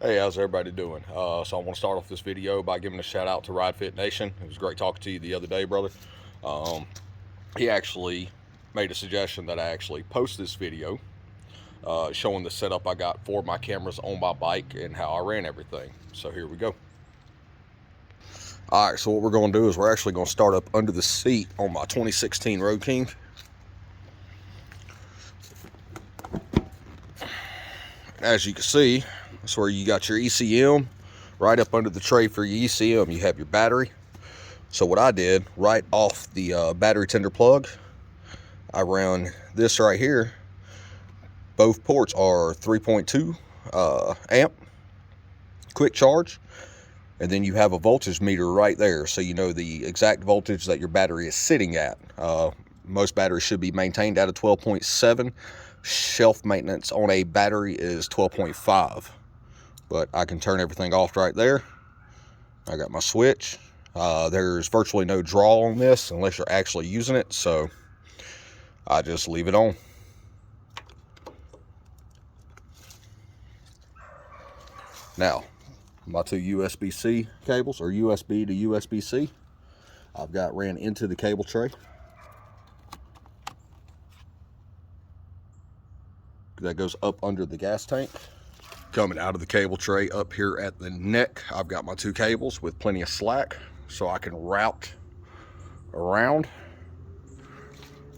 Hey, how's everybody doing? So I want to start off this video by giving a shout out to Ride Fit Nation. It was great talking to you the other day, brother. He actually made a suggestion that I actually post this video showing the setup I got for my cameras on my bike and how I ran everything. So here we go. All right, so what we're going to do is we're actually going to start up under the seat on my 2016 Road King. As you can see, that's where you got your ECM. Right up under the tray for your ECM, you have your battery. So what I did, right off the battery tender plug, I ran this right here. Both ports are 3.2 amp quick charge, and then you have a voltage meter right there, so you know the exact voltage that your battery is sitting at. Most batteries should be maintained at a 12.7. Shelf maintenance on a battery is 12.5, but I can turn everything off right there. I got my switch. There's virtually no draw on this unless you're actually using it, so I just leave it on. Now, my two USB-C cables, or USB to USB-C, I've got ran into the cable tray. That goes up under the gas tank. Coming out of the cable tray up here at the neck, I've got my two cables with plenty of slack, so I can route around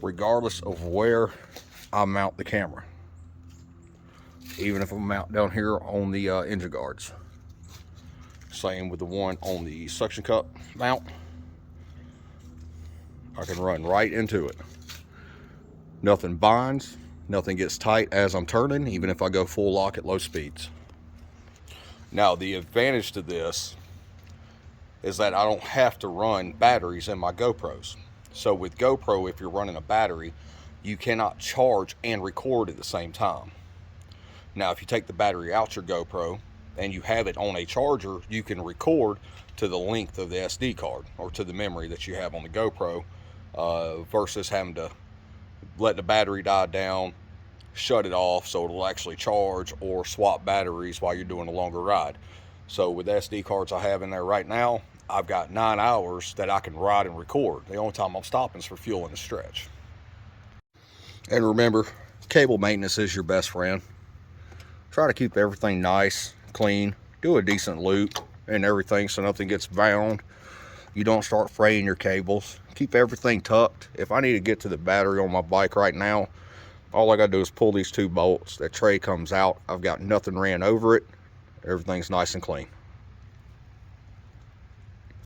regardless of where I mount the camera. Even if I'm out down here on the engine guards. Same with the one on the suction cup mount. I can run right into it. Nothing binds, nothing gets tight as I'm turning, even if I go full lock at low speeds. Now, the advantage to this is that I don't have to run batteries in my GoPros. So with GoPro, if you're running a battery, you cannot charge and record at the same time. Now, if you take the battery out your GoPro and you have it on a charger, you can record to the length of the SD card or to the memory that you have on the GoPro, versus having to let the battery die down, shut it off so it'll actually charge, or swap batteries while you're doing a longer ride. So with the SD cards I have in there right now, I've got 9 hours that I can ride and record. The only time I'm stopping is for fuel in the stretch. And remember, cable maintenance is your best friend. Try to keep everything nice, clean, do a decent loop and everything so nothing gets bound. You don't start fraying your cables. Keep everything tucked. If I need to get to the battery on my bike right now, all I gotta do is pull these two bolts. That tray comes out. I've got nothing ran over it. Everything's nice and clean.